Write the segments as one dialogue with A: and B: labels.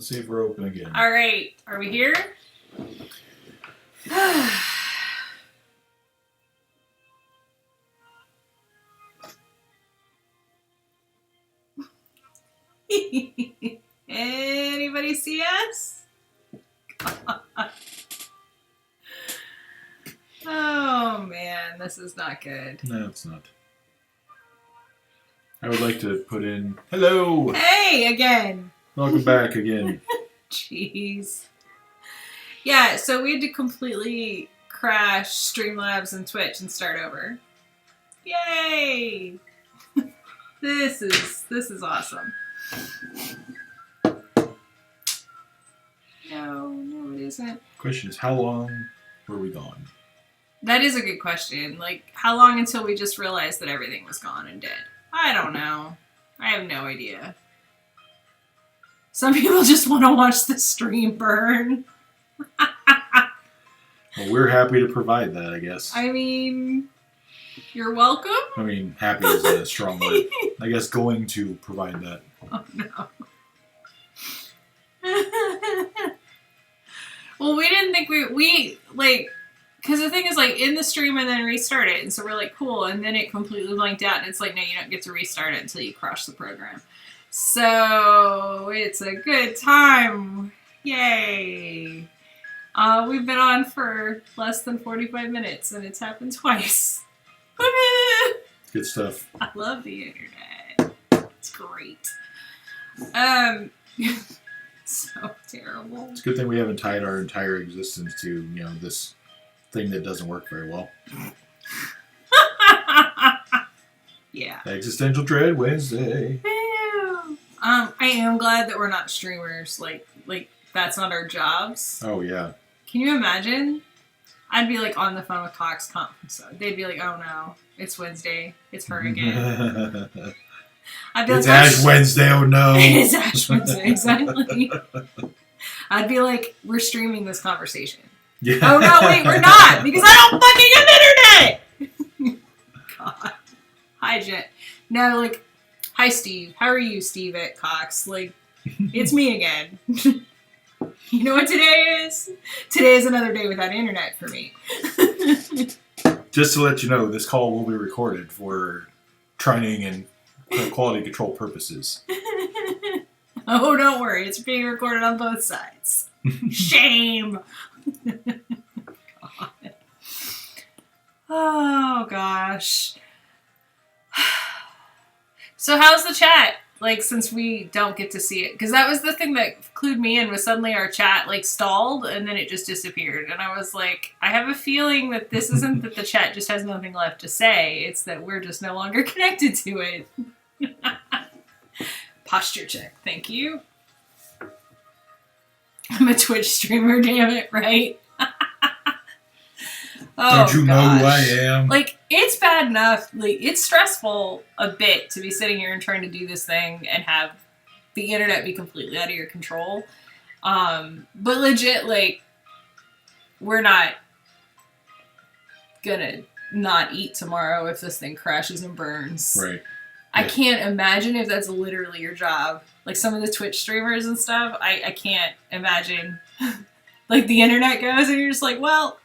A: see if we're open again.
B: All right. Are we here? Anybody see us? Oh man, this is not good.
A: No, it's not. I would like to put in hello.
B: Hey again.
A: Welcome back again.
B: Jeez. Yeah, so we had to completely crash Streamlabs and Twitch and start over. Yay! This is awesome. No, it isn't.
A: Question is, how long were we gone?
B: That is a good question. Like, how long until we just realized that everything was gone and dead? I don't know. I have no idea. Some people just want to watch the stream burn.
A: Well, we're happy to provide that, I guess.
B: I mean, you're welcome.
A: I mean, happy is a strong word. I guess going to provide that.
B: Oh, no. Well, we didn't think we like, because the thing is, like, in the stream and then restart it, and so we're like, cool, and then it completely blanked out, and it's like, no, you don't get to restart it until you crush the program. So, it's a good time. Yay. We've been on for less than 45 minutes, and it's happened twice.
A: Good stuff.
B: I love the internet. It's great. So terrible.
A: It's a good thing we haven't tied our entire existence to, this thing that doesn't work very well.
B: Yeah.
A: Existential Dread Wednesday.
B: I am glad that we're not streamers. Like that's not our jobs.
A: Oh, yeah.
B: Can you imagine? I'd be like on the phone with Cox Conference. They'd be like, "Oh no, it's Wednesday. It's her again." I'd be
A: it's
B: like,
A: Ash Wednesday. Oh no.
B: It's Ash Wednesday. Exactly. I'd be like, "We're streaming this conversation."
A: Yeah.
B: Oh no, wait, we're not because I don't fucking have internet. God. Hi, Jen. No, like, hi, Steve. How are you, Steve at Cox? Like, it's me again. You know what today is? Today is another day without internet for me.
A: Just to let you know, this call will be recorded for training and quality control purposes.
B: Oh, don't worry. It's being recorded on both sides. Shame. God. Oh, gosh. So how's the chat? Like, since we don't get to see it. Because that was the thing that clued me in, was suddenly our chat, like, stalled, and then it just disappeared. And I was like, I have a feeling that this isn't that the chat just has nothing left to say. It's that we're just no longer connected to it. Posture check. Thank you. I'm a Twitch streamer, damn it, right? Oh,
A: don't you know who I am?
B: Like, it's bad enough. Like, it's stressful a bit to be sitting here and trying to do this thing and have the internet be completely out of your control. But legit, like, we're not gonna not eat tomorrow if this thing crashes and burns.
A: Right.
B: I can't imagine if that's literally your job. Like, some of the Twitch streamers and stuff, I can't imagine. Like, the internet goes and you're just like, well...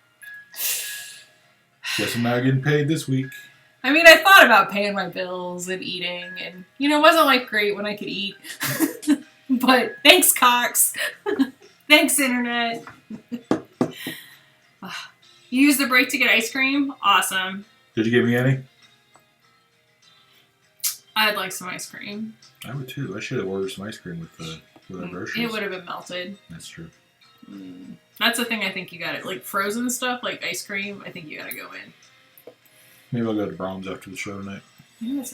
A: Guess I'm not getting paid this week.
B: I mean, I thought about paying my bills and eating, and, it wasn't, like, great when I could eat. But thanks, Cox. Thanks, Internet. You used the break to get ice cream? Awesome.
A: Did you give me any?
B: I'd like some ice cream.
A: I would, too. I should have ordered some ice cream with our groceries.
B: It would have been melted.
A: That's true.
B: That's the thing I think you got it. Like, frozen stuff, like ice cream, I think you gotta go in.
A: Maybe I'll go to Brahms after the show tonight.
B: Yeah,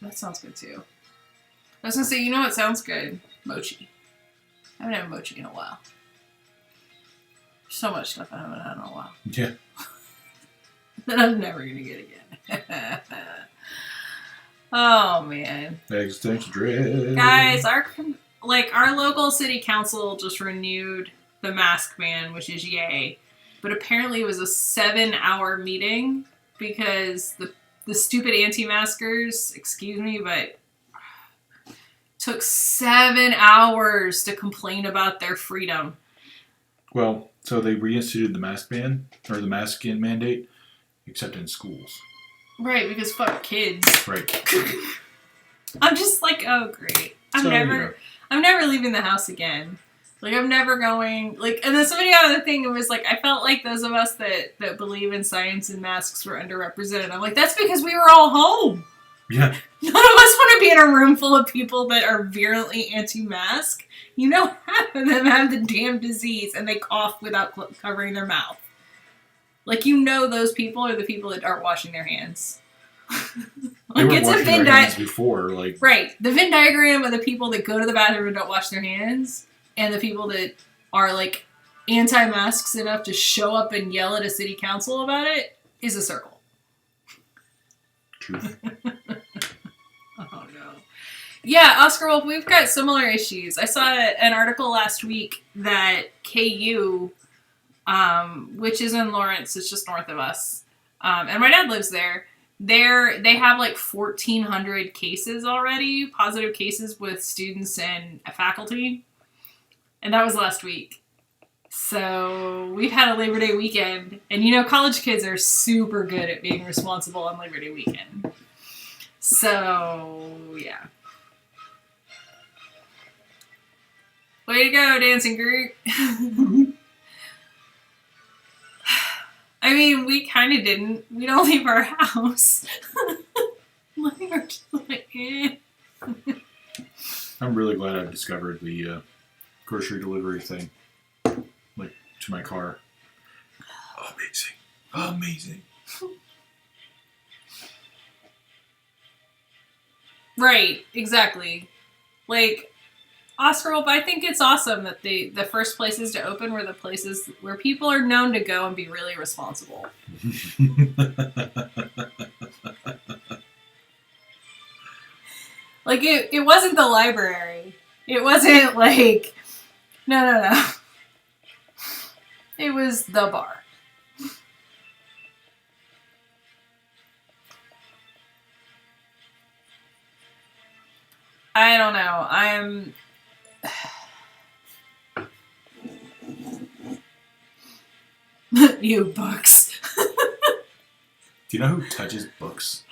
B: that sounds good, too. I was gonna say, you know what sounds good? Mochi. I haven't had mochi in a while. So much stuff I haven't had in a while.
A: Yeah.
B: That I'm never gonna get again. Oh, man.
A: Existential Dread.
B: Guys, our local city council just renewed the mask ban, which is yay. But apparently it was a 7-hour meeting because the stupid anti-maskers, excuse me, but took 7 hours to complain about their freedom.
A: Well, so they reinstituted the mask ban, or the mask mandate, except in schools.
B: Right, because fuck kids.
A: Right.
B: I'm just like, oh great. I'm never leaving the house again. Like, I'm never going, like, and then somebody on the thing was like, I felt like those of us that believe in science and masks were underrepresented. I'm like, that's because we were all home.
A: Yeah.
B: None of us want to be in a room full of people that are virulently anti-mask. You know, half of them have the damn disease and they cough without covering their mouth. Like, you know, those people are the people that aren't washing their hands.
A: They
B: Like,
A: were
B: it's a
A: washing
B: Venn
A: their hands before, like...
B: Right. The Venn diagram of the people that go to the bathroom and don't wash their hands, and the people that are, like, anti-masks enough to show up and yell at a city council about it, is a circle.
A: Truth.
B: Oh, no. Yeah, Oscar Wolf, we've got similar issues. I saw an article last week that KU, which is in Lawrence, it's just north of us, and my dad lives there. They have like 1,400 cases already, positive cases with students and faculty. And that was last week. So we've had a Labor Day weekend. And you know, college kids are super good at being responsible on Labor Day weekend. So, yeah. Way to go, dancing group. I mean, we kind of didn't. We don't leave our house. Like, we're just like, eh.
A: I'm really glad I've discovered the grocery delivery thing. Like, to my car. Amazing. Amazing.
B: Right, exactly. Like, Oscar Wolf, I think it's awesome that the first places to open were the places where people are known to go and be really responsible. Like, it wasn't the library. It wasn't like, no. It was the bar. I don't know. You books.
A: Do you know who touches books?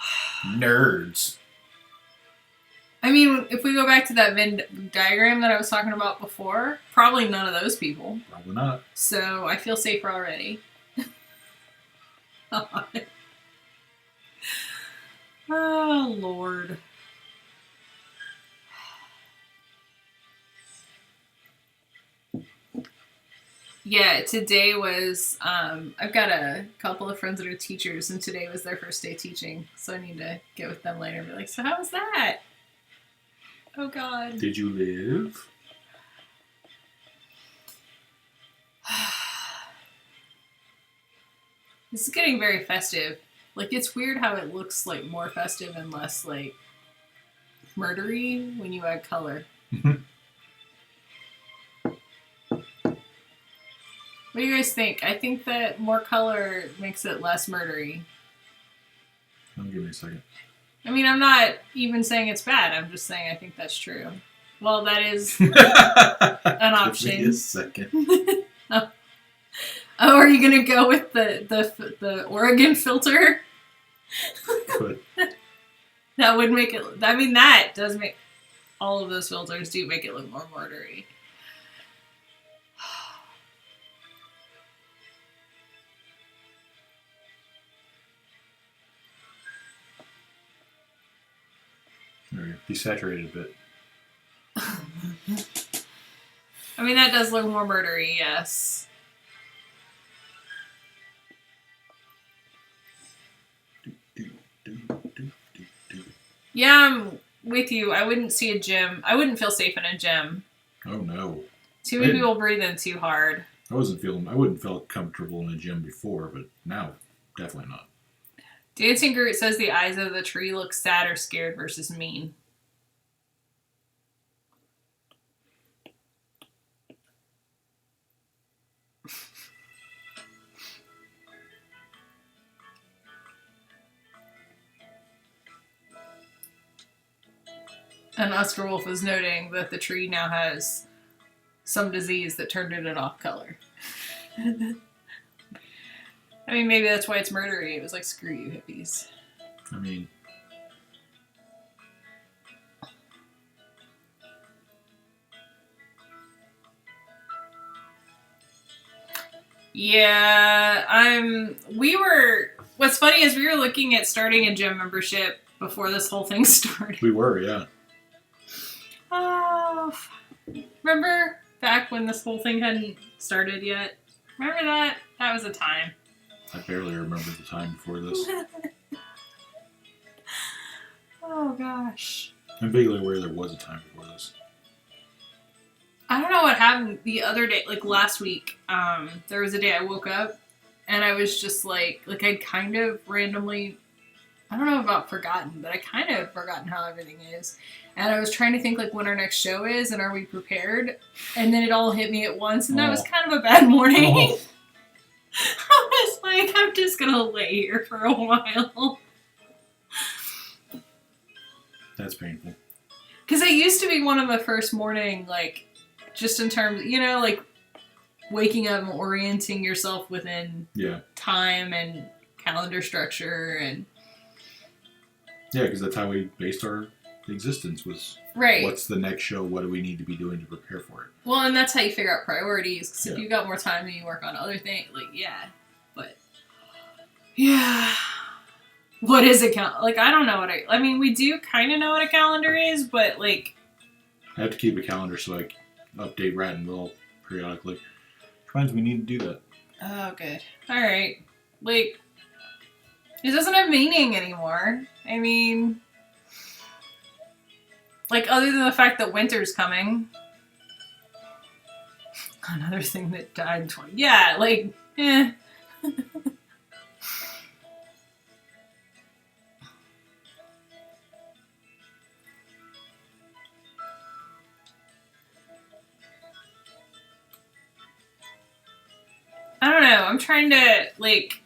A: Nerds.
B: I mean, if we go back to that Venn diagram that I was talking about before, probably none of those people.
A: Probably not.
B: So I feel safer already. Oh, Lord. Yeah, today was, I've got a couple of friends that are teachers, and today was their first day teaching, so I need to get with them later and be like, so how was that? Oh, God.
A: Did you live?
B: This is getting very festive. Like, it's weird how it looks, like, more festive and less, like, murdery when you add color. What do you guys think? I think that more color makes it less murdery.
A: Give me a second.
B: I mean, I'm not even saying it's bad. I'm just saying I think that's true. Well, that is an option.
A: Give me a second.
B: Oh, are you gonna go with the Oregon filter?
A: Good.
B: That would make it. I mean, that does make all of those filters do make it look more murdery.
A: Desaturated a bit.
B: I mean, that does look more murdery, yes. Yeah, I'm with you. I wouldn't see a gym. I wouldn't feel safe in a gym.
A: Oh no.
B: Too many people breathe in too hard.
A: I wouldn't feel comfortable in a gym before, but now, definitely not.
B: Dancing Groot says the eyes of the tree look sad or scared versus mean. And Oscar Wolf was noting that the tree now has some disease that turned it off color. I mean, maybe that's why it's murdery. It was like, screw you, hippies.
A: I mean,
B: yeah, what's funny is we were looking at starting a gym membership before this whole thing started.
A: we were, yeah.
B: Oh, remember back when this whole thing hadn't started yet? Remember that? That was a time.
A: I barely remember the time before this.
B: Oh gosh.
A: I'm vaguely aware there was a time before this.
B: I don't know what happened the other day, like last week. There was a day I woke up and I was just like I'd kind of randomly, I don't know about forgotten, but I kind of forgotten how everything is. And I was trying to think like when our next show is and are we prepared? And then it all hit me at once and that was kind of a bad morning.
A: Oh.
B: I was like, I'm just gonna lay here for a while.
A: That's painful.
B: Because it used to be one of the first morning, like, just in terms, like, waking up and orienting yourself within time and calendar structure and...
A: Yeah, because that's how we based our existence was...
B: Right.
A: What's the next show? What do we need to be doing to prepare for it?
B: Well, and that's how you figure out priorities, because if you got more time and you work on other things, like, yeah. But... Yeah... What is a calendar? Like, I don't know what I mean, we do kind of know what a calendar is, but, like...
A: I have to keep a calendar so I can update Rattenville periodically. Which means we need to do that.
B: Oh, good. Alright. Like, it doesn't have meaning anymore. I mean... Like, other than the fact that winter's coming. Another thing that died in 20... Yeah, like, eh. I don't know. I'm trying to, like...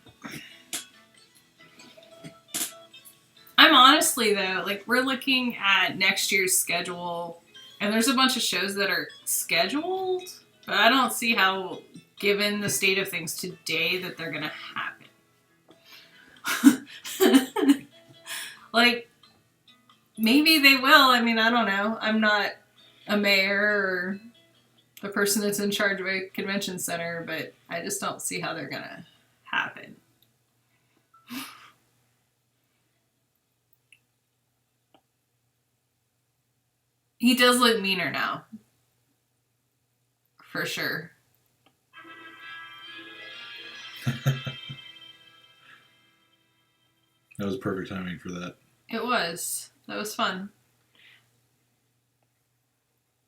B: I'm honestly, though, like, we're looking at next year's schedule, and there's a bunch of shows that are scheduled, but I don't see how, given the state of things today, that they're gonna happen. Like, maybe they will. I mean, I don't know. I'm not a mayor or the person that's in charge of a convention center, but I just don't see how they're gonna happen. He does look meaner now. For sure.
A: That was perfect timing for that.
B: It was. That was fun.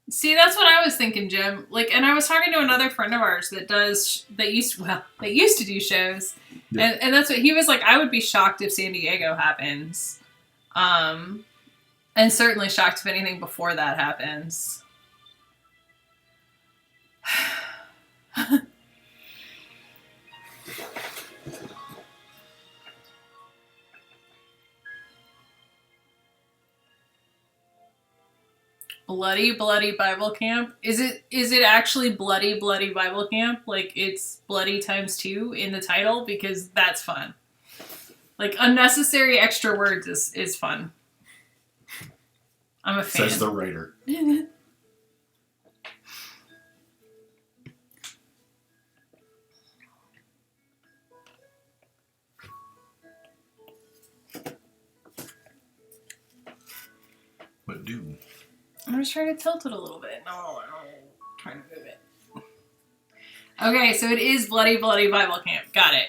B: See, that's what I was thinking, Jim. Like, and I was talking to another friend of ours that used to do shows, and that's what he was like. I would be shocked if San Diego happens, and certainly shocked if anything before that happens. Bloody Bloody Bible Camp? Is it actually Bloody Bloody Bible Camp? Like, it's bloody times 2 in the title? Because that's fun. Like, unnecessary extra words is fun. I'm a fan.
A: Says the writer. What do?
B: I'm just trying to tilt it a little bit. No, trying to move it. Okay, so it is Bloody Bloody Bible Camp. Got it.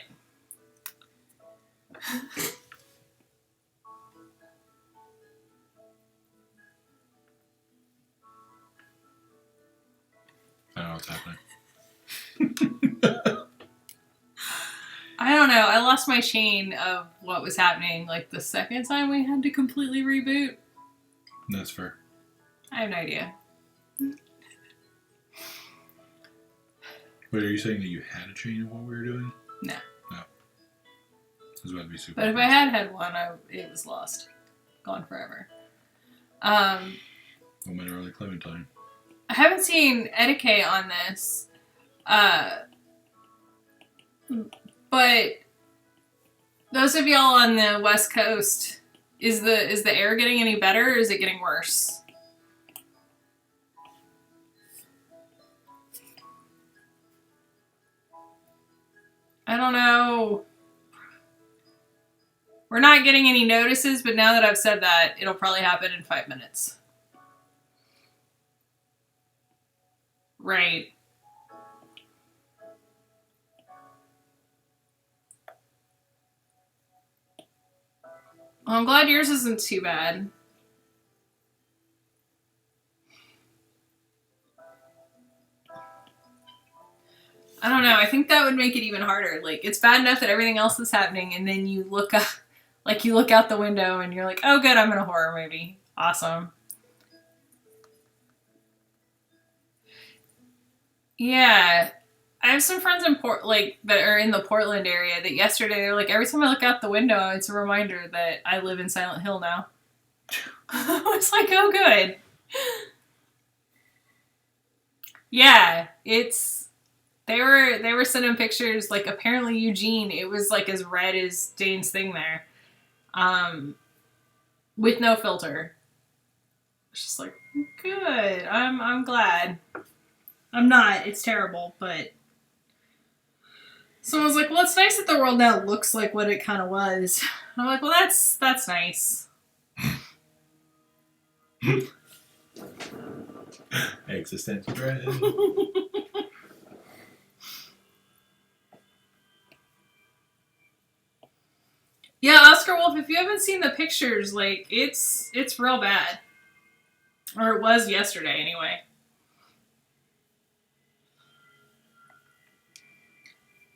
A: I don't know what's happening.
B: I don't know. I lost my chain of what was happening like the second time we had to completely reboot.
A: That's fair.
B: I have no idea.
A: Wait, are you saying that you had a chain of what we were doing?
B: No.
A: No. This is about to be super.
B: But if I had one, it was lost. Gone forever.
A: No matter early Clementine.
B: I haven't seen etiquette on this, but those of y'all on the West Coast, is the air getting any better, or is it getting worse? I don't know. We're not getting any notices, but now that I've said that, it'll probably happen in 5 minutes. Right. Well, I'm glad yours isn't too bad. I don't know. I think that would make it even harder. Like, it's bad enough that everything else is happening, and then you look up, like, you look out the window and you're like, oh, good, I'm in a horror movie. Awesome. Yeah. I have some friends in that are in the Portland area that yesterday they're like, every time I look out the window, it's a reminder that I live in Silent Hill now. I was like, oh, good. Yeah, they were sending pictures, like, apparently Eugene, it was like as red as Dane's thing there. With no filter. It's just like, good. I'm glad. I'm not. It's terrible, but someone was like, well, it's nice that the world now looks like what it kind of was. I'm like, well, that's nice.
A: Existential dread.
B: Yeah, Oscar Wolf, if you haven't seen the pictures, like, it's real bad. Or it was yesterday, anyway.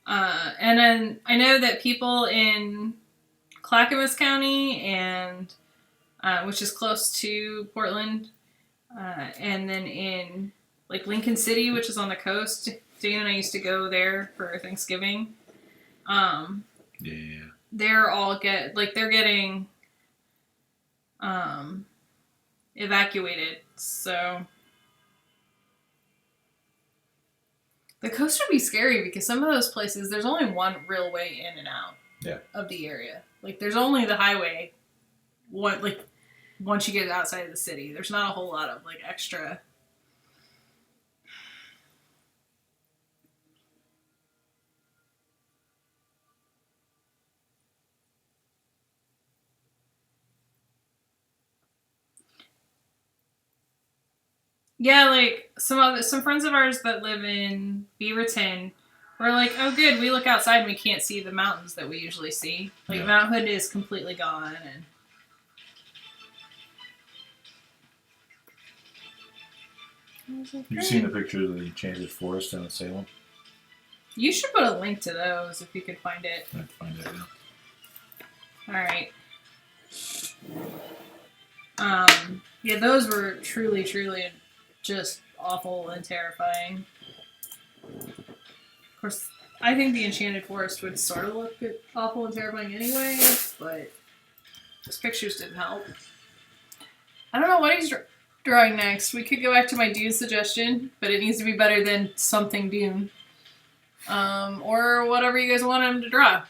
B: And then I know that people in Clackamas County, and which is close to Portland, and then in, like, Lincoln City, which is on the coast, Dan and I used to go there for Thanksgiving.
A: Yeah.
B: They're getting evacuated. So the coast would be scary because some of those places, there's only one real way in and out of the area. Like, there's only the highway. Once you get outside of the city, there's not a whole lot of, like, extra. Yeah, like, some friends of ours that live in Beaverton were like, oh, good, we look outside and we can't see the mountains that we usually see. Like, Mount Hood is completely gone. And
A: You've seen the pictures of the Enchanted Forest down in Salem?
B: You should put a link to those if you could find it.
A: I have to find that now.
B: Alright. Yeah, those were truly, truly just awful and terrifying. Of course, I think the Enchanted Forest would sort of look awful and terrifying anyway, but those pictures didn't help. I don't know what he's drawing next. We could go back to my Dune suggestion, but it needs to be better than something Dune. Or whatever you guys want him to draw.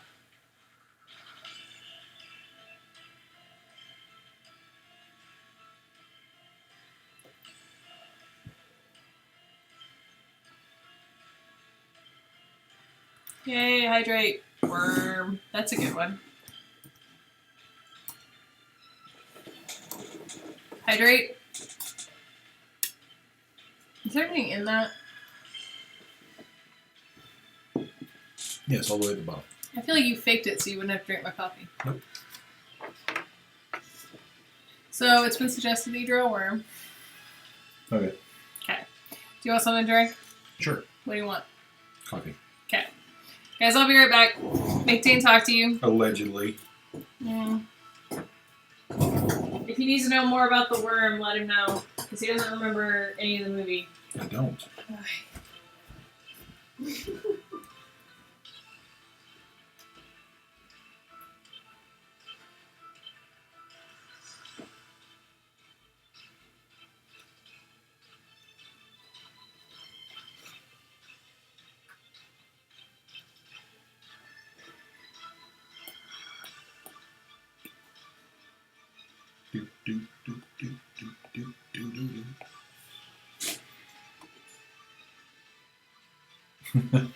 B: Yay, hydrate. Worm. That's a good one. Hydrate. Is there anything in that?
A: Yes, all the way at the bottom.
B: I feel like you faked it so you wouldn't have to drink my coffee.
A: Nope.
B: So it's been suggested that you draw a worm.
A: Okay.
B: Okay. Do you want something to drink?
A: Sure.
B: What do you want?
A: Coffee.
B: Okay. Guys, I'll be right back. Make Dane talk to you.
A: Allegedly.
B: Yeah. If he needs to know more about the worm, let him know. Because he doesn't remember any of the movie.
A: I don't. do, do, do, do, do, do, do.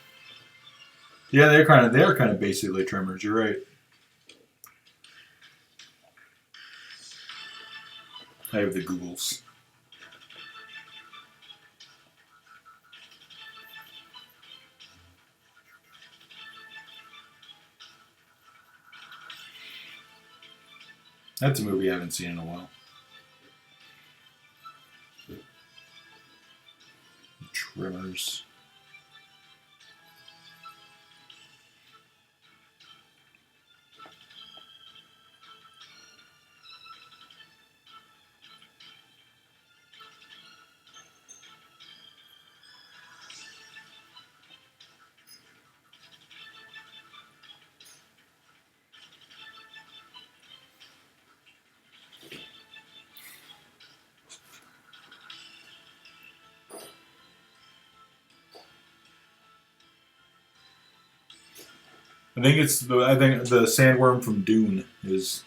A: Yeah, they're kind of basically trimmers. You're right. I have the Googles. That's a movie I haven't seen in a while. Trimmers. I think the sandworm from Dune is.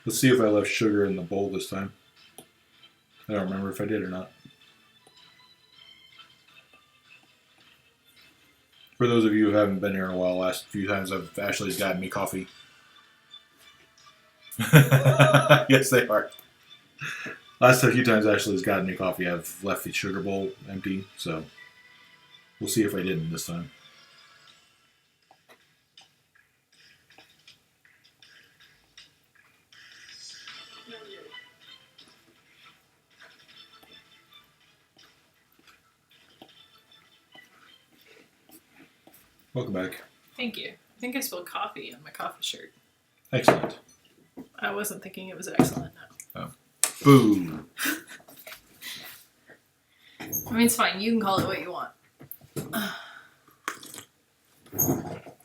A: Let's see if I left sugar in the bowl this time. I don't remember if I did or not. For those of you who haven't been here in a while, last few times Ashley's gotten me coffee. Yes, they are. Last few times Ashley's gotten me coffee, I've left the sugar bowl empty, so we'll see if I didn't this time. Welcome back.
B: Thank you. I think I spilled coffee on my coffee shirt.
A: Excellent.
B: I wasn't thinking it was excellent, no.
A: Oh. Boo.
B: I mean, it's fine. You can call it what you want.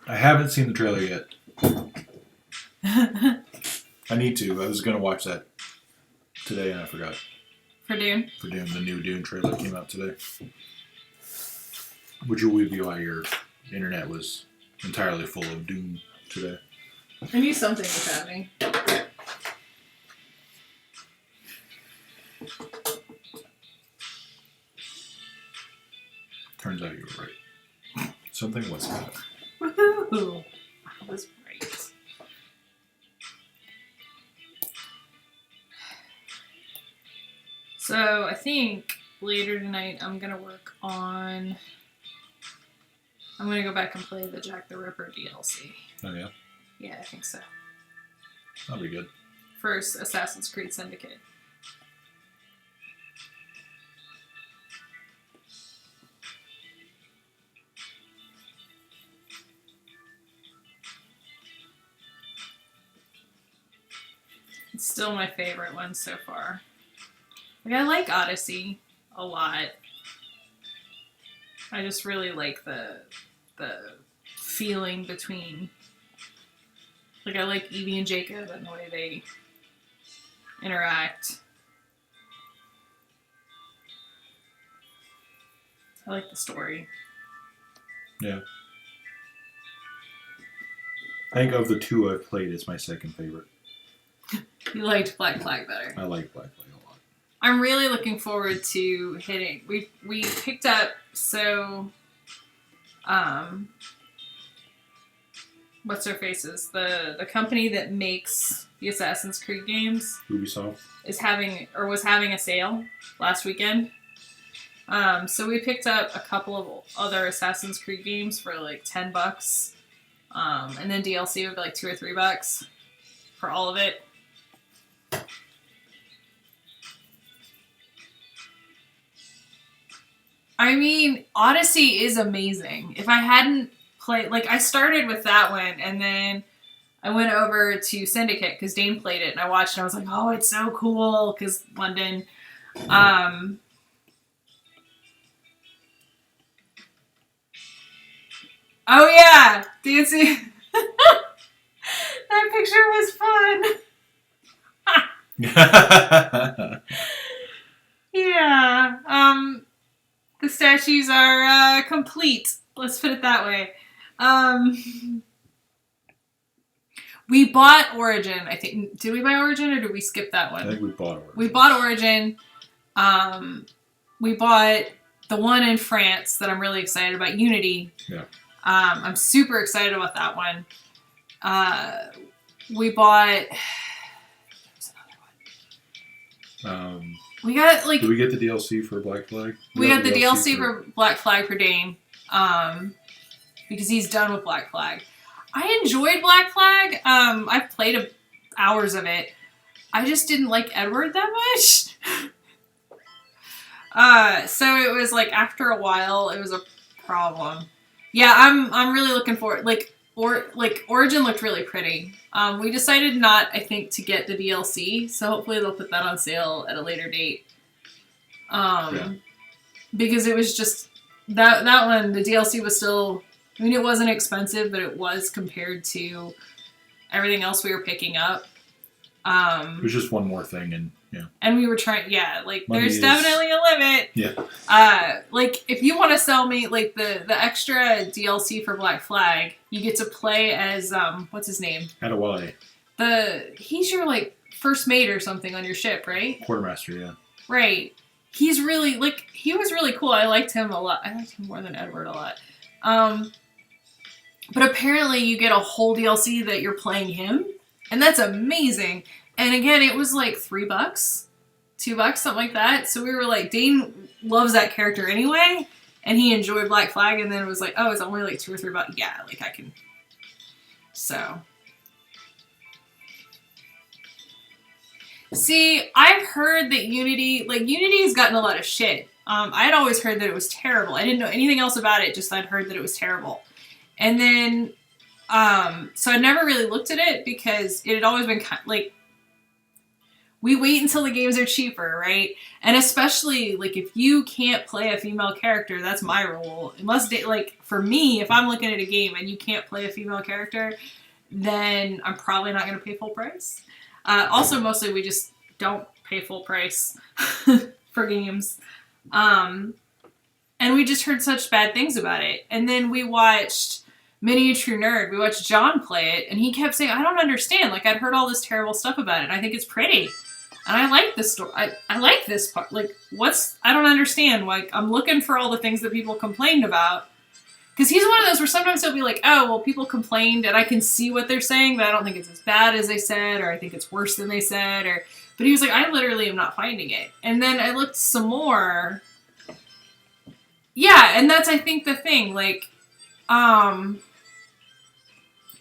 A: I haven't seen the trailer yet. I need to. I was going to watch that today and I forgot.
B: For Dune?
A: For Dune. The new Dune trailer came out today. Which will be why your internet was entirely full of Dune today.
B: I knew something was happening.
A: Turns out you were right. Something was happening.
B: Woohoo! I was right. So I think later tonight I'm gonna work on. I'm gonna go back and play the Jack the Ripper DLC.
A: Oh yeah?
B: Yeah, I think so.
A: That'll be good.
B: First, Assassin's Creed Syndicate. It's still my favorite one so far. Like, I like Odyssey a lot. I just really like the feeling between. Like, I like Evie and Jacob and the way they interact. I like the story.
A: Yeah. I think of the two I've played, it's my second favorite.
B: You liked Black Flag better.
A: I like Black Flag a lot.
B: I'm really looking forward to hitting. We picked up what's their faces? The company that makes the Assassin's Creed games
A: Ubisoft.
B: was having a sale last weekend. So we picked up a couple of other Assassin's Creed games for like $10. And then DLC would be like $2 or $3 for all of it. I mean, Odyssey is amazing. If I hadn't played, like, I started with that one, and then I went over to Syndicate because Dane played it, and I watched, and I was like, oh, it's so cool, because London. Oh, yeah, dancing. That picture was fun. Yeah. The statues are complete. Let's put it that way. We bought Origin. I think. Did we buy Origin or did we skip that one?
A: I think we bought Origin.
B: We bought Origin. We bought the one in France that I'm really excited about, Unity.
A: Yeah.
B: I'm super excited about that one. We bought. There's another one. We got like.
A: Did we get the DLC for Black Flag?
B: We got the DLC for Black Flag for Dane, because he's done with Black Flag. I enjoyed Black Flag. I've played hours of it. I just didn't like Edward that much. So it was like after a while, it was a problem. Yeah, I'm really looking forward. Origin looked really pretty. We decided not, I think, to get the DLC, so hopefully they'll put that on sale at a later date. Because it was just that one, the DLC was still, I mean, it wasn't expensive, but it was compared to everything else we were picking up.
A: It was just one more thing, and yeah.
B: And we were trying, yeah, like,
A: Money
B: there's
A: is...
B: definitely a limit.
A: Yeah.
B: Like, if you want to sell me, like, the extra DLC for Black Flag, you get to play as, what's his name?
A: Adewale.
B: He's your, like, first mate or something on your ship, right?
A: Quartermaster, yeah.
B: Right. He's really, like, he was really cool. I liked him a lot. I liked him more than Edward a lot. But apparently you get a whole DLC that you're playing him, and that's amazing. And again, it was like $3, $2, something like that. So we were like, Dane loves that character anyway, and he enjoyed Black Flag, and then it was like, oh, it's only like $2 or $3. Yeah, like I can. So. See, I've heard that Unity's gotten a lot of shit. I had always heard that it was terrible. I didn't know anything else about it, just I'd heard that it was terrible. And then, so I never really looked at it because it had always been like, we wait until the games are cheaper, right? And especially, like, if you can't play a female character, that's my rule. Unless, like, for me, if I'm looking at a game and you can't play a female character, then I'm probably not going to pay full price. Also, mostly we just don't pay full price for games. And we just heard such bad things about it. And then we watched Miniature Nerd. We watched John play it, and he kept saying, I don't understand. Like, I'd heard all this terrible stuff about it, and I think it's pretty. And I like the story. I like this part. Like, I don't understand. Like, I'm looking for all the things that people complained about. Because he's one of those where sometimes he'll be like, oh, well, people complained, and I can see what they're saying, but I don't think it's as bad as they said, or I think it's worse than they said, but he was like, I literally am not finding it. And then I looked some more. Yeah, and that's, I think, the thing. Like, oh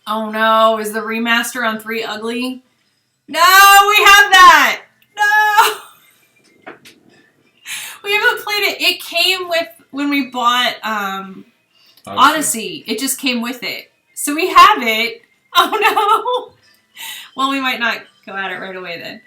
B: no, is the remaster on 3 ugly? No, we have that! No! We haven't played it. It came with, when we bought, Odyssey. It just came with it. So we have it. Oh no! Well, we might not go at it right away then.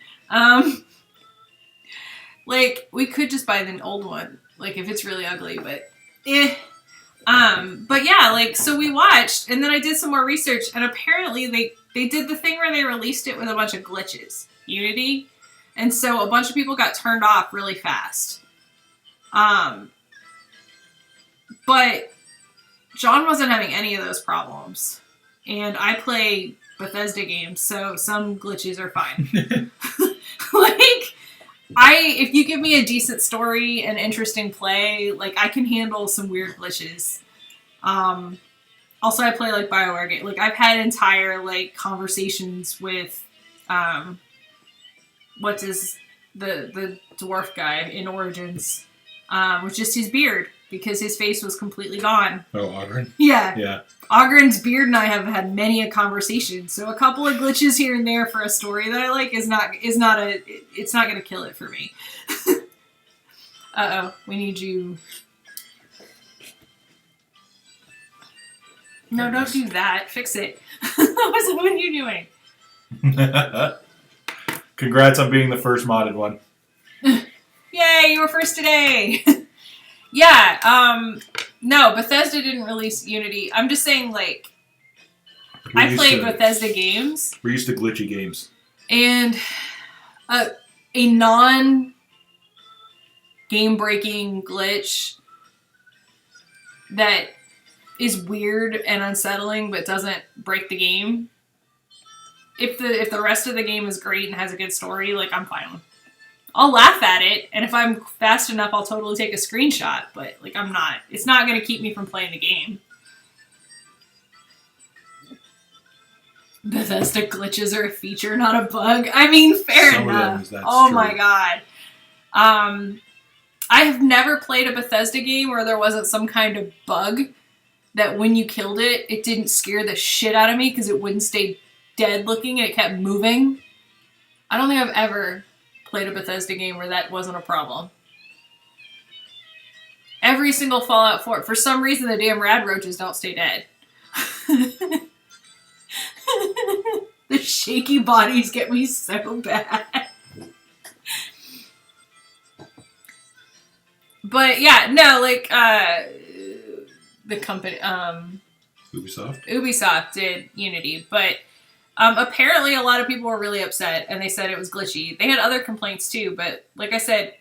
B: Like, we could just buy the old one. Like, if it's really ugly, but but yeah, like, so we watched, and then I did some more research, and apparently they did the thing where they released it with a bunch of glitches. Unity. And so a bunch of people got turned off really fast. But John wasn't having any of those problems. And I play Bethesda games, so some glitches are fine. Like, if you give me a decent story and interesting play, like, I can handle some weird glitches. Also, I play, like, BioWare games. Like, I've had entire, like, conversations with, the dwarf guy in Origins. with just his beard because his face was completely gone.
A: Oh, Ogren?
B: Yeah.
A: Yeah.
B: Ogren's beard and I have had many a conversation, so a couple of glitches here and there for a story that I like it's not gonna kill it for me. Uh-oh, we need you. No, don't do that. Fix it. What are you doing?
A: Congrats on being the first modded one.
B: Yay, you were first today. Yeah, no, Bethesda didn't release Unity. I'm just saying, like, I played Bethesda games.
A: We're used to glitchy games.
B: And a non-game-breaking glitch that is weird and unsettling but doesn't break the game. If the rest of the game is great and has a good story, like, I'm fine with it. I'll laugh at it, and if I'm fast enough, I'll totally take a screenshot, but, like, I'm not. It's not going to keep me from playing the game. Bethesda glitches are a feature, not a bug. I mean, fair enough. Oh my god. I have never played a Bethesda game where there wasn't some kind of bug that when you killed it, it didn't scare the shit out of me because it wouldn't stay dead looking and it kept moving. I don't think I've ever played a Bethesda game where that wasn't a problem. Every single Fallout 4, for some reason the damn rad roaches don't stay dead. The shaky bodies get me so bad. But yeah, no, like the company Ubisoft did Unity, but apparently a lot of people were really upset and they said it was glitchy. They had other complaints too, but like I said,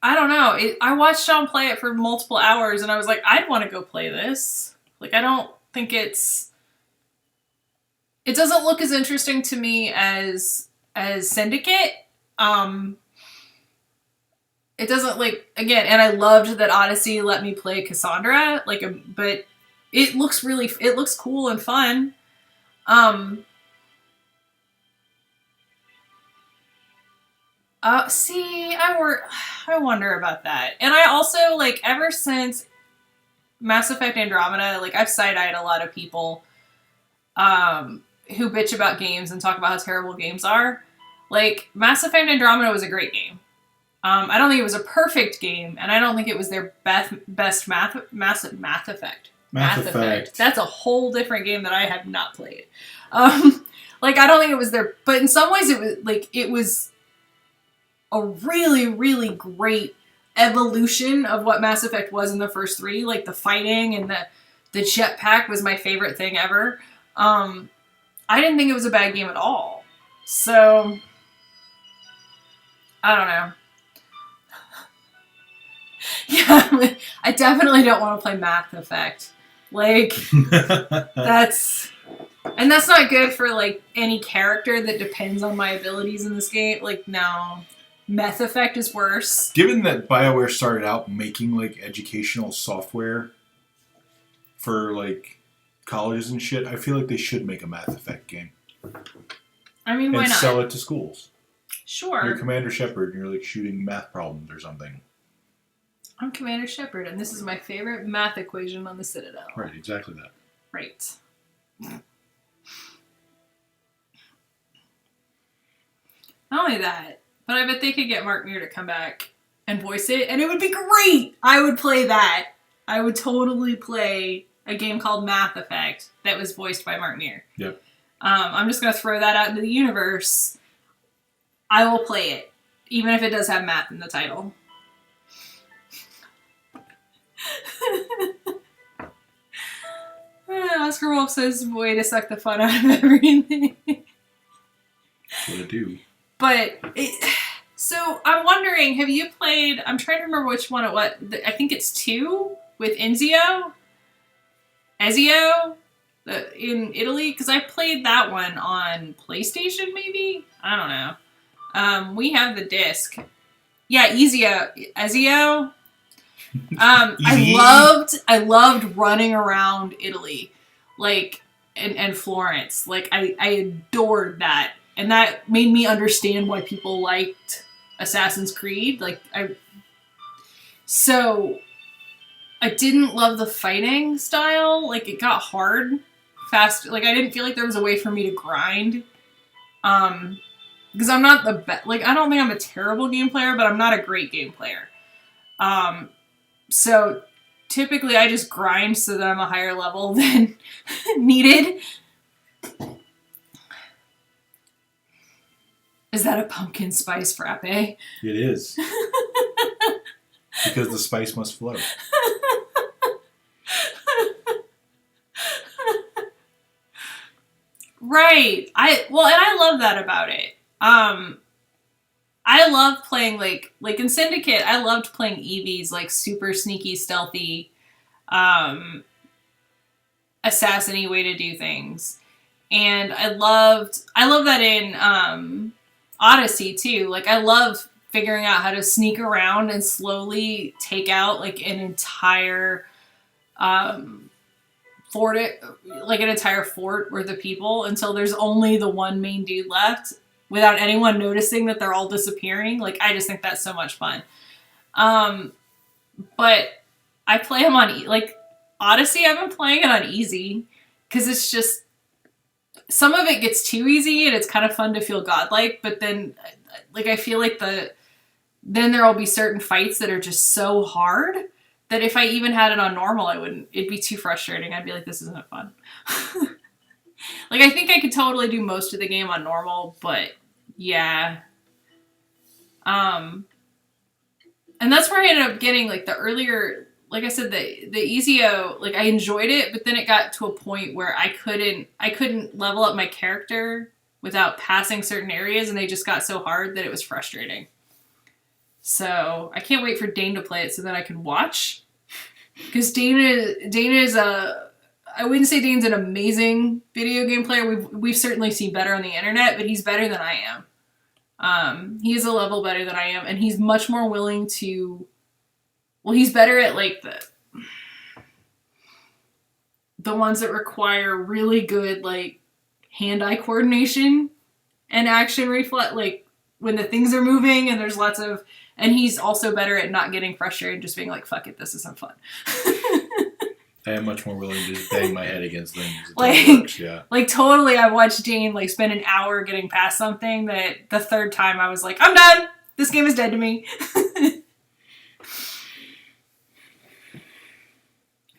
B: I don't know. I watched Sean play it for multiple hours and I was like, I'd want to go play this. Like, I don't think it doesn't look as interesting to me as Syndicate. It doesn't, like, again, and I loved that Odyssey let me play Cassandra, like, but it looks cool and fun. See, I wonder about that. And I also, like, ever since Mass Effect Andromeda, like, I've side-eyed a lot of people, who bitch about games and talk about how terrible games are. Like, Mass Effect Andromeda was a great game. I don't think it was a perfect game, and I don't think it was their best Math Effect. That's a whole different game that I have not played. Like, I don't think it was their, but in some ways it was a really, really great evolution of what Mass Effect was in the first three. Like, the fighting and the jetpack was my favorite thing ever. I didn't think it was a bad game at all. So, I don't know. Yeah, I definitely don't want to play Mass Effect. Like, that's not good for, like, any character that depends on my abilities in this game. Like, no. Mass Effect is worse.
A: Given that BioWare started out making, like, educational software for, like, colleges and shit, I feel like they should make a Mass Effect game.
B: I mean, why not?
A: And sell it to schools.
B: Sure.
A: You're Commander Shepard and you're, like, shooting math problems or something.
B: I'm Commander Shepard, and this is my favorite math equation on the Citadel.
A: Right, exactly that.
B: Right. Not only that, but I bet they could get Mark Muir to come back and voice it, and it would be great! I would play that. I would totally play a game called Mass Effect that was voiced by Mark Muir.
A: Yep.
B: I'm just going to throw that out into the universe. I will play it, even if it does have math in the title. Oscar Wolf says, way to suck the fun out of everything.
A: That's what I do.
B: But, so I'm wondering, have you played, I'm trying to remember which one it was, I think it's 2 with Ezio in Italy, because I played that one on PlayStation, maybe? I don't know. We have the disc. Yeah, Ezio. I loved running around Italy, like, and Florence. Like, I adored that. And that made me understand why people liked Assassin's Creed. Like, So I didn't love the fighting style. Like, it got hard fast. Like, I didn't feel like there was a way for me to grind. Because I'm not the best. Like, I don't think I'm a terrible game player, but I'm not a great game player. So typically I just grind so that I'm a higher level than needed. Is that a pumpkin spice frappe?
A: It is. Because the spice must flow.
B: Right. And I love that about it. I love playing like in Syndicate, I loved playing Eevee's like super sneaky, stealthy, assassin-y way to do things. And I love that in Odyssey too. Like, I love figuring out how to sneak around and slowly take out like an entire fort, like an entire fort worth of people until there's only the one main dude left without anyone noticing that they're all disappearing. Like, I just think that's so much fun. But I play them on like Odyssey. I've been playing it on easy because it's just, some of it gets too easy and it's kind of fun to feel godlike, but then like I feel like then there'll be certain fights that are just so hard that if I even had it on normal, it'd be too frustrating. I'd be like, this isn't fun. Like, I think I could totally do most of the game on normal, but yeah. And that's where I ended up getting like the earlier, like I said, the EZO, like I enjoyed it, but then it got to a point where I couldn't level up my character without passing certain areas, and they just got so hard that it was frustrating. So I can't wait for Dane to play it so that I can watch. Because Dane is I wouldn't say Dane's an amazing video game player. We've certainly seen better on the internet, but he's better than I am. He's a level better than I am, and he's much more willing to. Well, he's better at like the ones that require really good like hand-eye coordination and action reflex, like when the things are moving and there's lots of. And he's also better at not getting frustrated, just being like, "Fuck it, this isn't fun."
A: I am much more willing to bang my head against things.
B: Like,
A: yeah.
B: Like, totally, I watched Dane, like, spend an hour getting past something that the third time I was like, I'm done! This game is dead to me.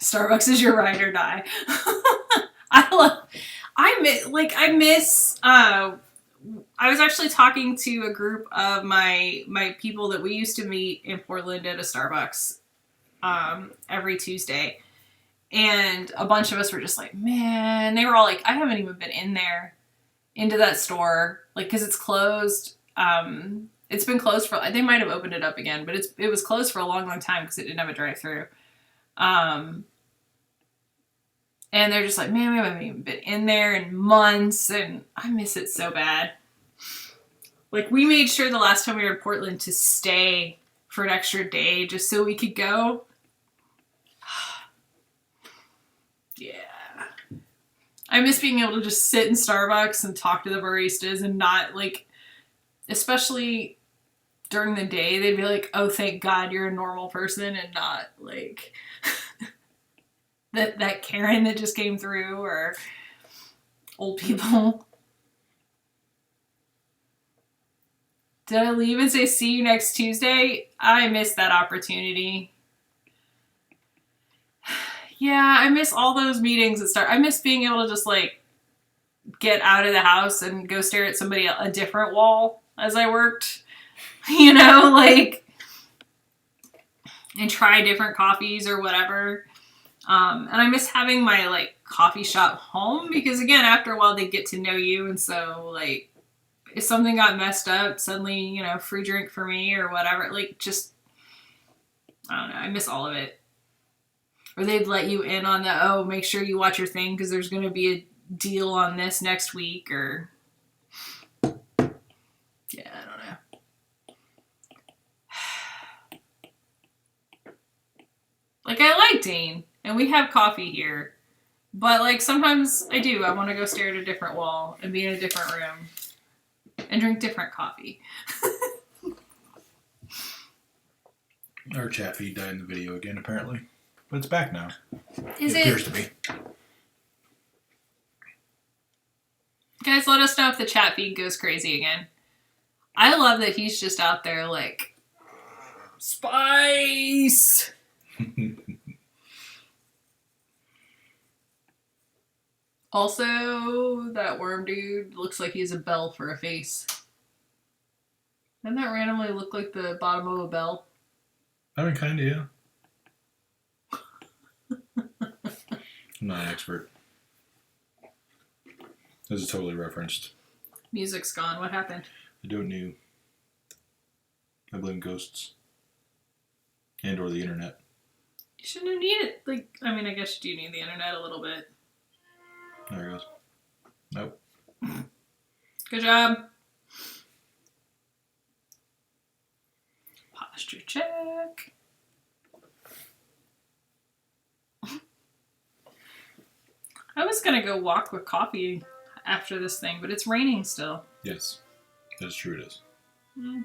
B: Starbucks is your ride or die. I miss, I was actually talking to a group of my people that we used to meet in Portland at a Starbucks, every Tuesday. And a bunch of us were just like, man, they were all like, I haven't even been into that store, like, because it's closed. It's been closed for, they might have opened it up again, but it was closed for a long, long time because it didn't have a drive-through. And they're just like, man, we haven't even been in there in months, and I miss it so bad. Like, we made sure the last time we were in Portland to stay for an extra day just so we could go. Yeah. I miss being able to just sit in Starbucks and talk to the baristas and not, like, especially during the day, they'd be like, oh, thank God you're a normal person and not, like, that Karen that just came through, or old people. Did I leave and say see you next Tuesday? I missed that opportunity. Yeah, I miss all those meetings that start. I miss being able to just, like, get out of the house and go stare at a different wall as I worked. You know, like, and try different coffees or whatever. And I miss having my, like, coffee shop home because, again, after a while they get to know you, and so, like, if something got messed up, suddenly, you know, free drink for me or whatever. Like, just, I don't know. I miss all of it. Or they'd let you in on make sure you watch your thing because there's going to be a deal on this next week, or... Yeah, I don't know. Like, I like Dane, and we have coffee here. But, like, sometimes I do. I want to go stare at a different wall and be in a different room and drink different coffee.
A: Our chat feed died in the video again, apparently. But it's back now.
B: Is
A: it appears to be.
B: Guys, let us know if the chat feed goes crazy again. I love that he's just out there like, spice! Also, that worm dude looks like he has a bell for a face. Doesn't that randomly look like the bottom of a bell?
A: I mean, kind of, yeah. I'm not an expert. This is totally referenced.
B: Music's gone. What happened?
A: I don't know. I blame ghosts. And or the internet.
B: You shouldn't have needed, like, I mean, I guess you do need the internet a little bit.
A: There it goes. Nope.
B: Good job. Posture check. I was gonna go walk with coffee after this thing, but it's raining still.
A: Yes. That is true, it is.
B: Yeah.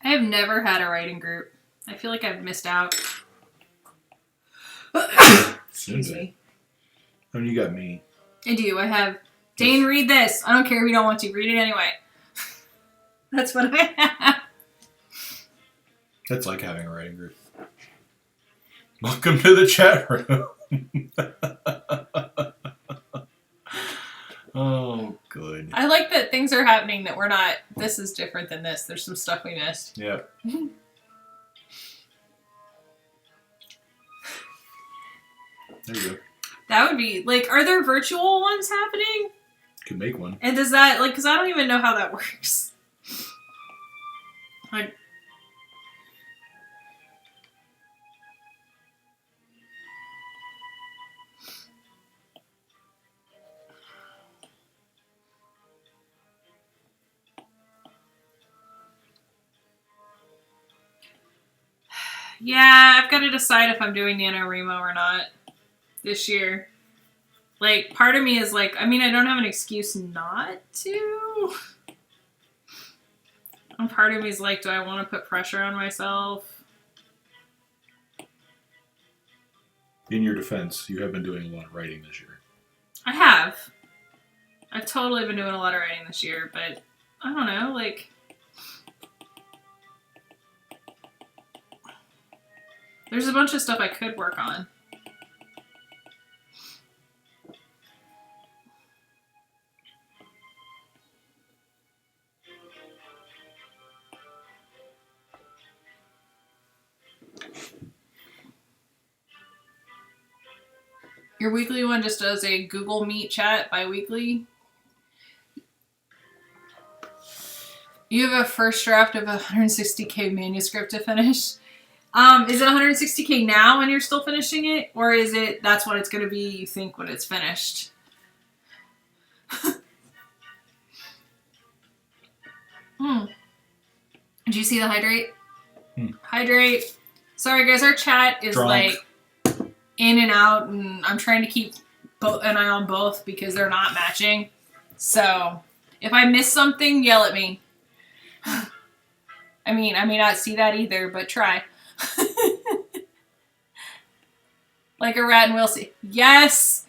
B: I have never had a writing group. I feel like I've missed out. Excuse me.
A: Oh, you got me.
B: I do. I have Dane, read this. I don't care if you don't want to. Read it anyway. That's what I have.
A: That's like having a writing group. Welcome to the chat room. Oh, good.
B: I like that things are happening that we're not. This is different than this. There's some stuff we missed.
A: Yeah. There you go.
B: That would be like. Are there virtual ones happening?
A: Could make one.
B: And does that like? Because I don't even know how that works. Yeah, I've got to decide if I'm doing NaNoWriMo or not this year. Like, part of me is like, I mean, I don't have an excuse not to. And part of me is like, do I want to put pressure on myself?
A: In your defense, you have been doing a lot of writing this year.
B: I have. I've totally been doing a lot of writing this year, but I don't know, like... There's a bunch of stuff I could work on. Your weekly one just does a Google Meet chat bi-weekly. You have a first draft of a 160K manuscript to finish. Is it 160K now and you're still finishing it? Or is it, that's what it's going to be, you think, when it's finished? Did you see the hydrate? Hydrate. Sorry guys, our chat is like in and out, and I'm trying to keep an eye on both because they're not matching. So if I miss something, yell at me. I mean, I may not see that either, but try. Like a rat and wheel see. Yes!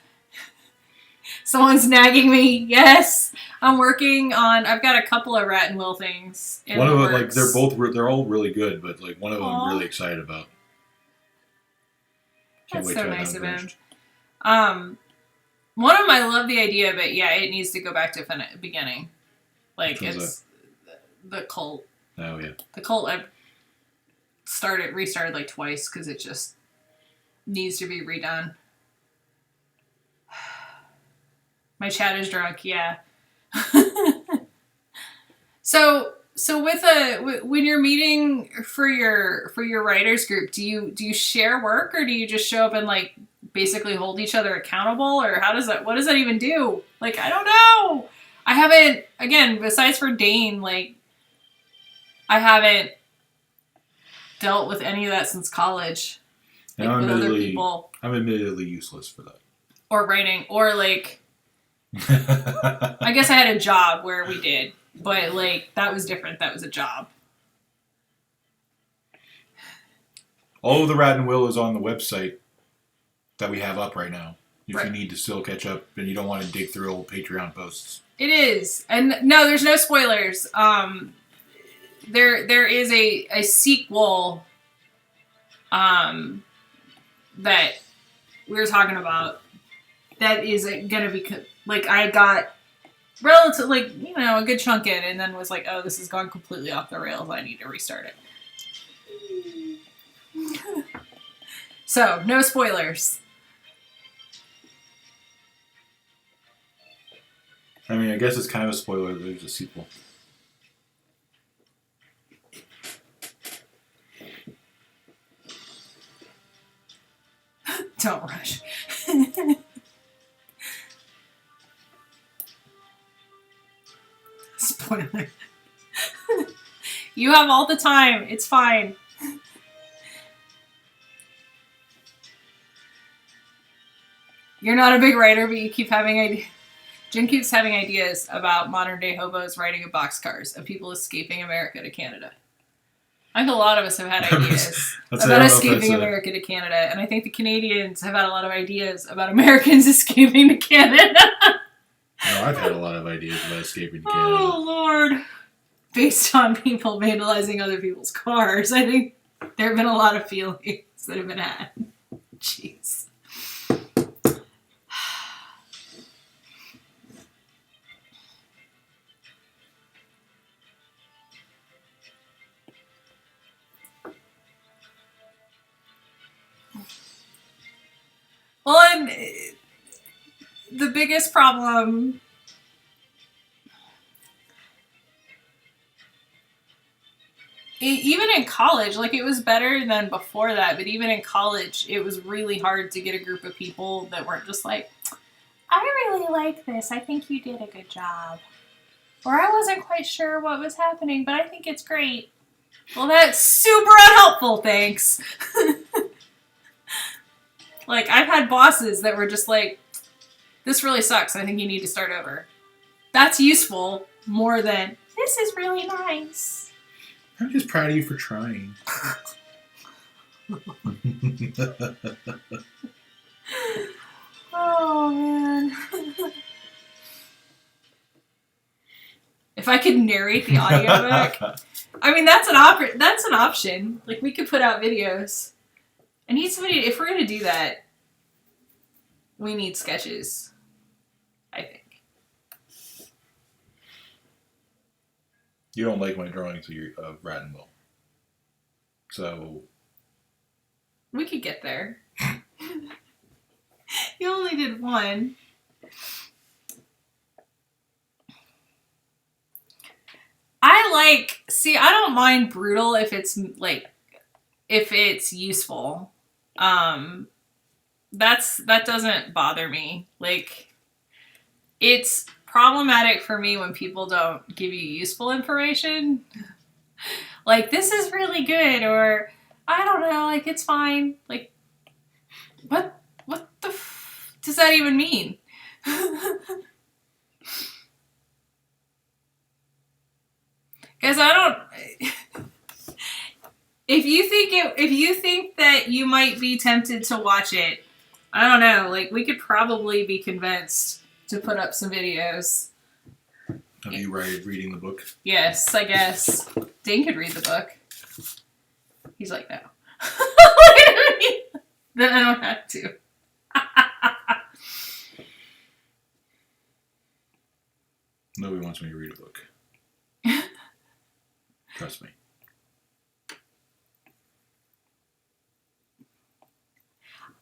B: Someone's nagging me. Yes! I'm working on, I've got a couple of rat and wheel things in
A: one of them,
B: works.
A: like, they're all really good, but like one of them I'm really excited about.
B: That's so nice of him. One of them I love the idea, but yeah, it needs to go back to beginning. Like, it's the cult.
A: Oh, yeah.
B: The cult I've restarted like twice because it just needs to be redone. My chat is drunk, yeah. So when you're meeting for your writers group, do you share work, or do you just show up and like basically hold each other accountable, or what does that even do? Like, I don't know. I haven't, again, besides for Dane, like I haven't dealt with any of that since college.
A: And
B: Like, with other people.
A: I'm admittedly useless for that.
B: Or writing. Or, like, I guess I had a job where we did. But, like, that was different. That was a job.
A: All of the Rat and Will is on the website that we have up right now. If
B: Right.
A: you need to still catch up and you don't want to dig through old Patreon posts.
B: It is. And no, there's no spoilers. There is a sequel that we were talking about that is gonna be like, I got relative, like, you know, a good chunk in and then was like, oh, this has gone completely off the rails. I need to restart it. So, no spoilers.
A: I mean, I guess it's kind of a spoiler that there's a sequel.
B: Don't rush. Spoiler. You have all the time. It's fine. You're not a big writer, but you keep having ideas. Jen keeps having ideas about modern day hobos riding in boxcars and people escaping America to Canada. I think a lot of us have had ideas about escaping America to Canada, and I think the Canadians have had a lot of ideas about Americans escaping to Canada.
A: No, I've had a lot of ideas about escaping to Canada.
B: Oh, Lord. Based on people vandalizing other people's cars, I think there have been a lot of feelings that have been had. Jeez. Well, and the biggest problem even in college, like, it was better than before that, but even in college, it was really hard to get a group of people that weren't just like, I really like this. I think you did a good job. Or I wasn't quite sure what was happening, but I think it's great. Well, that's super unhelpful, thanks. Like, I've had bosses that were just like, this really sucks. I think you need to start over. That's useful more than, this is really nice.
A: I'm just proud of you for trying.
B: Oh, man. If I could narrate the audiobook, I mean, that's an option. Like, we could put out videos. I need somebody, if we're going to do that, we need sketches, I think.
A: You don't like my drawings of Rat and Will. So...
B: We could get there. You only did one. I don't mind brutal if it's, like, if it's useful. That doesn't bother me. Like, it's problematic for me when people don't give you useful information. Like, this is really good, or I don't know, like, it's fine. Like, what the does that even mean? Because I don't. If you think that you might be tempted to watch it, I don't know. Like, we could probably be convinced to put up some videos.
A: Of you reading the book?
B: Yes, I guess. Dane could read the book. He's like, no. Then I don't have to.
A: Nobody wants me to read a book. Trust me.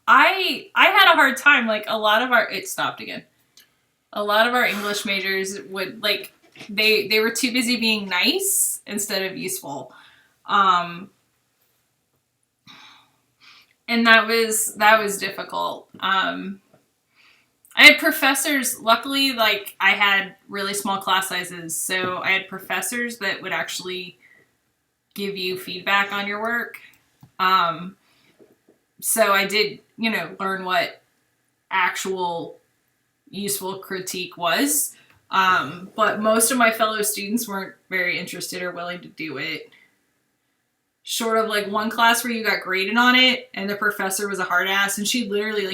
B: I had a hard time. Like, it stopped again. A lot of our English majors would, like, they were too busy being nice instead of useful. And that was difficult. I had professors, luckily, like, I had really small class sizes, so I had professors that would actually give you feedback on your work. So I did, learn what actual useful critique was. But most of my fellow students weren't very interested or willing to do it. Short of like one class where you got graded on it and the professor was a hard ass, and she literally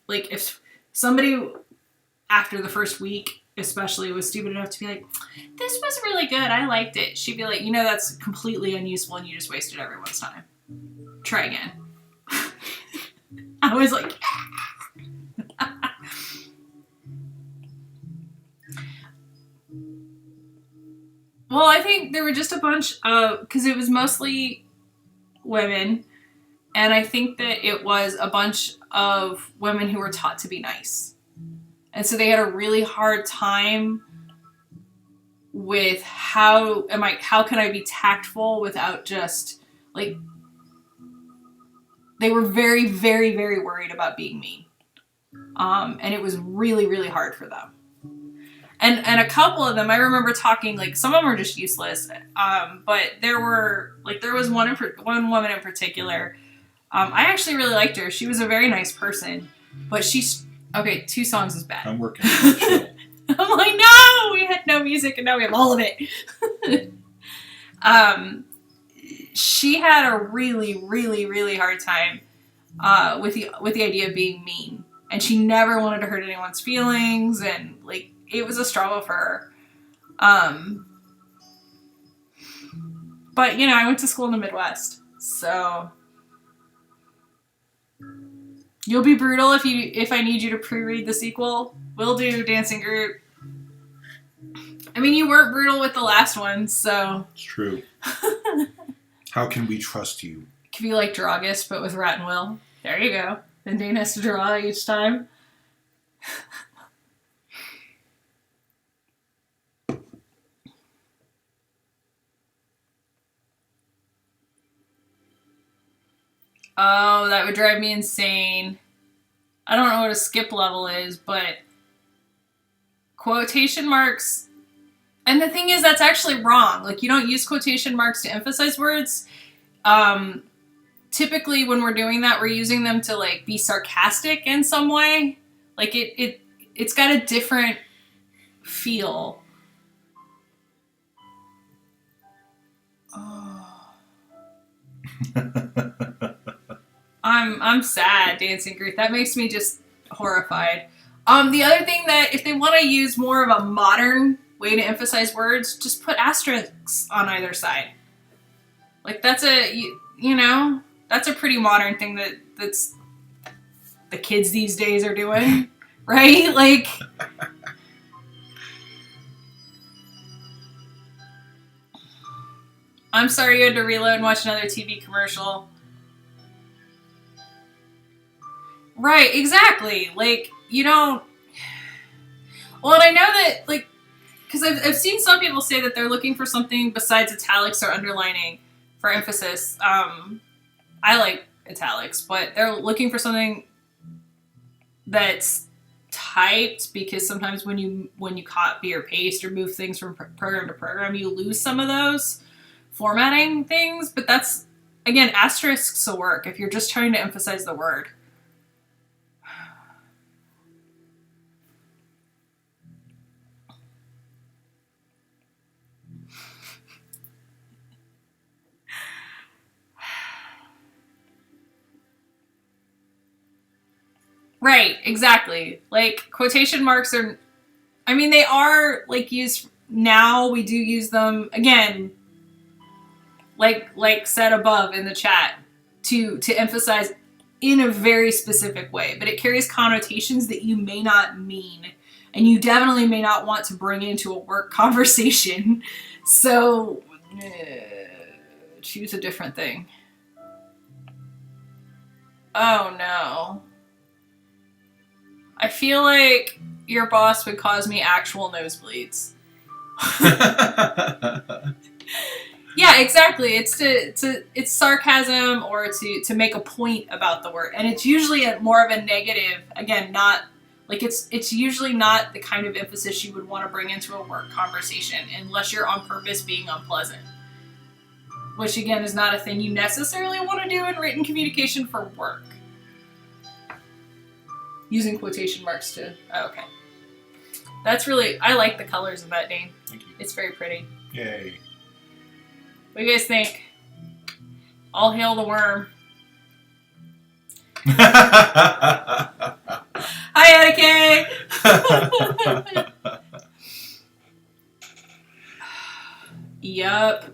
B: if somebody after the first week especially was stupid enough to be like, this was really good, I liked it, she'd be like, that's completely unuseful and you just wasted everyone's time. Try again. I was like, well, I think there were just a bunch of, because it was mostly women, and I think that it was a bunch of women who were taught to be nice. And so they had a really hard time with how can I be tactful without just, like, they were very, very, very worried about being mean. And it was really, really hard for them. And a couple of them, I remember talking, like, some of them were just useless. But there was one woman in particular. I actually really liked her. She was a very nice person. But okay, 2 songs is bad.
A: I'm working on the show.
B: I'm like, no! We had no music and now we have all of it. She had a really, really, really hard time with the idea of being mean. And she never wanted to hurt anyone's feelings, and, like, it was a struggle for her. But, I went to school in the Midwest, so you'll be brutal if I need you to pre-read the sequel. Will do, Dancing Groot. I mean, you weren't brutal with the last one, so...
A: It's true. How can we trust you?
B: It could be like Dragus, but with Rat and Will. There you go. Then Dane has to draw each time. Oh, that would drive me insane. I don't know what a skip level is, but quotation marks... And the thing is, that's actually wrong. Like, you don't use quotation marks to emphasize words. Typically, when we're doing that, we're using them to, like, be sarcastic in some way. Like, it's got a different feel. Oh. I'm sad, Dancing Groot. That makes me just horrified. The other thing that, if they want to use more of a modern way to emphasize words, just put asterisks on either side. Like, that's that's a pretty modern thing that's the kids these days are doing, right? Like, I'm sorry you had to reload and watch another TV commercial. Right, exactly. Like, you don't... Well, and I know that, like, because I've seen some people say that they're looking for something besides italics or underlining for emphasis. I like italics, but they're looking for something that's typed, because sometimes when you copy or paste or move things from program to program, you lose some of those formatting things. But that's, again, asterisks will work if you're just trying to emphasize the word. Right, exactly. Like, quotation marks are, I mean, they are, like, used now. We do use them, again, like said above in the chat, to emphasize in a very specific way. But it carries connotations that you may not mean, and you definitely may not want to bring into a work conversation. So, choose a different thing. Oh, no. I feel like your boss would cause me actual nosebleeds. Yeah, exactly. It's sarcasm, or to make a point about the word, and it's usually more of a negative. Again, not like it's usually not the kind of emphasis you would want to bring into a work conversation unless you're on purpose being unpleasant. which again is not a thing you necessarily want to do in written communication for work. Using quotation marks to... Oh, okay. That's really... I like the colors of that, Dane.
A: Thank you.
B: It's very pretty.
A: Yay.
B: What do you guys think? All hail the worm. Hi, Attica! Yup.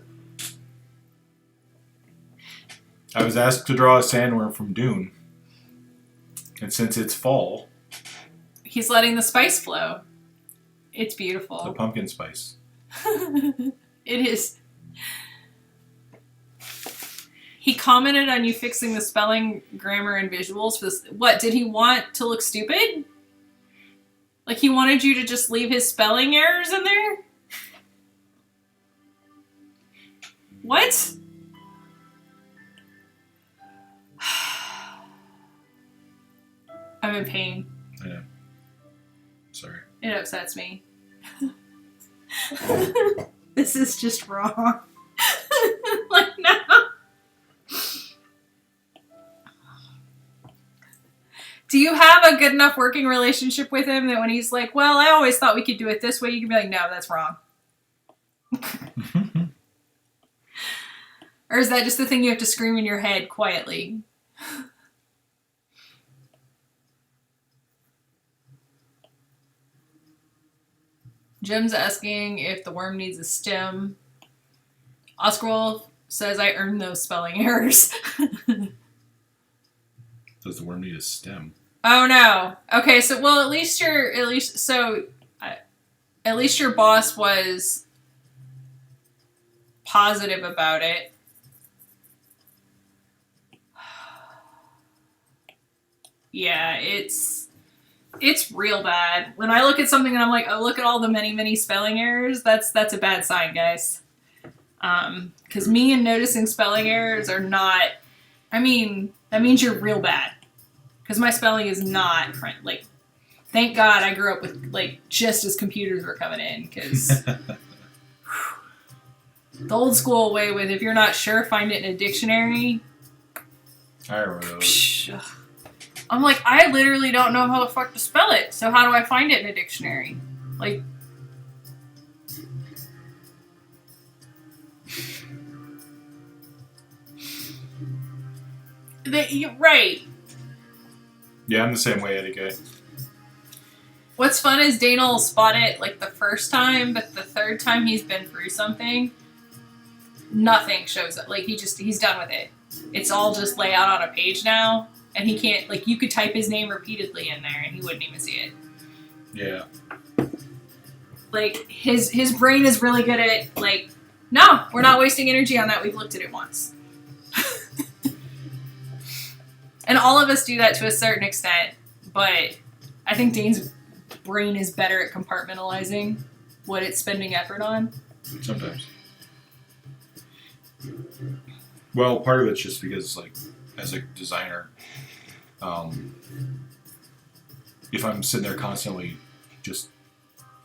A: I was asked to draw a sandworm from Dune. And since it's fall,
B: He's letting the spice flow. It's beautiful.
A: the pumpkin spice.
B: It is. He commented on you fixing the spelling, grammar, and visuals for this. What, did he want to look stupid? Like he wanted you to just leave his spelling errors in there? What? I'm in pain.
A: I know. Sorry.
B: It upsets me. This is just wrong. Like, no. Do you have a good enough working relationship with him that when he's like, well, I always thought we could do it this way, you can be like, no, that's wrong? Or is that just the thing you have to scream in your head quietly? Jim's asking if the worm needs a stem. Oscar Wolf says I earned those spelling errors.
A: Does the worm need a stem?
B: Oh no. Okay, so well at least your boss was positive about it. Yeah, it's real bad. When I look at something and I'm like, oh, look at all the many spelling errors, that's a bad sign, guys. Because me and noticing spelling errors are not, I mean, that means you're real bad. Because my spelling is not, like, thank God I grew up with, like, just as computers were coming in, because the old school way with if you're not sure, find it in a dictionary.
A: I remember those.
B: Psh, I'm like, I literally don't know how the fuck to spell it, so how do I find it in a dictionary? Like, right.
A: Yeah, I'm the same way, Eddie.
B: What's fun is Dana will spot it like the first time, but the third time he's been through something, nothing shows up. Like he's done with it. It's all just layout on a page now, and he can't, like, you could type his name repeatedly in there and he wouldn't even see it.
A: Yeah.
B: Like his brain is really good at, like, no, we're not wasting energy on that. We've looked at it once. And all of us do that to a certain extent, but I think Dane's brain is better at compartmentalizing what it's spending effort on.
A: Sometimes. Well, part of it's just because, like, as a designer, if I'm sitting there constantly just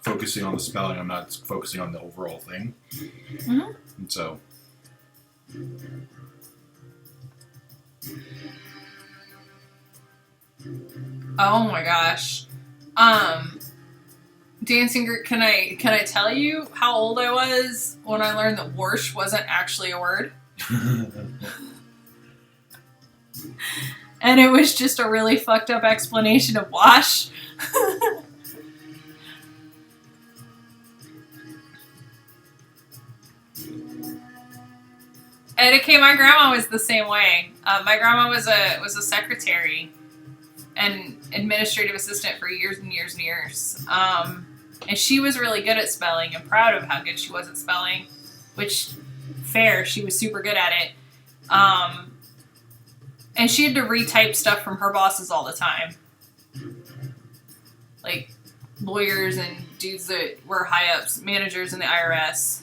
A: focusing on the spelling, I'm not focusing on the overall thing.
B: Mm-hmm.
A: And so...
B: Oh my gosh. Dancing Group, can I tell you how old I was when I learned that "warsh" wasn't actually a word? And it was just a really fucked up explanation of wash. And okay, my grandma was the same way. My grandma was a secretary and administrative assistant for years and years and years. And she was really good at spelling and proud of how good she was at spelling, which, fair, she was super good at it. And she had to retype stuff from her bosses all the time. Like lawyers and dudes that were high ups, managers in the IRS,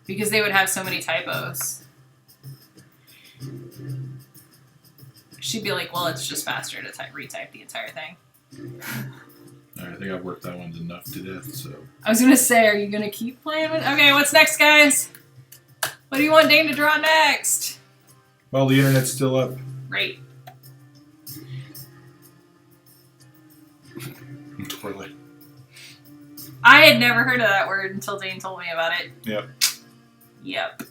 B: because they would have so many typos. She'd be like, well, it's just faster to retype the entire thing.
A: I think I've worked that one enough to death, so...
B: I was going to say, are you going to keep playing with... Okay, what's next, guys? What do you want Dane to draw next?
A: Well, the internet's still up.
B: Right.
A: Toilet.
B: I had never heard of that word until Dane told me about it.
A: Yep.
B: Yep.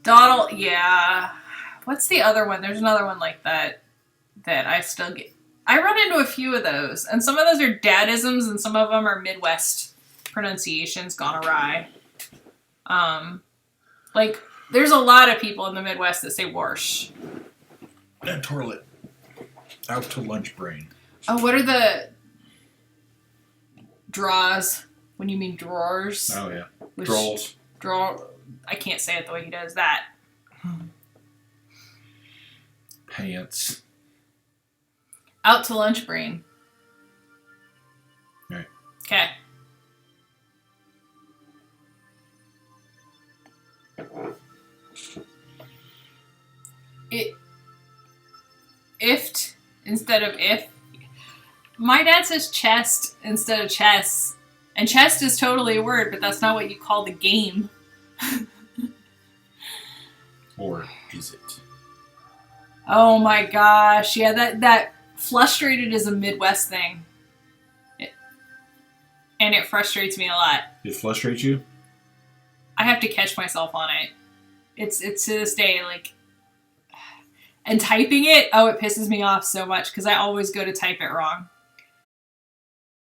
B: Dawdle, yeah. What's the other one? There's another one like that I still get. I run into a few of those, and some of those are dadisms, and some of them are Midwest pronunciations gone awry. Like, there's a lot of people in the Midwest that say wash.
A: And toilet. Out to lunch brain.
B: Oh, what are the draws when you mean drawers?
A: Oh, yeah.
B: Which-
A: Drolls.
B: Draw. I can't say it the way he does that.
A: Pants.
B: Out to lunch brain.
A: Right.
B: Okay. Ift instead of if. My dad says chest instead of chess. And chest is totally a word, but that's not what you call the game.
A: Or is it?
B: Oh my gosh. Yeah, that frustrated is a Midwest thing. And it frustrates me a lot.
A: It frustrates you?
B: I have to catch myself on it. It's to this day, like... And typing it, oh, it pisses me off so much because I always go to type it wrong.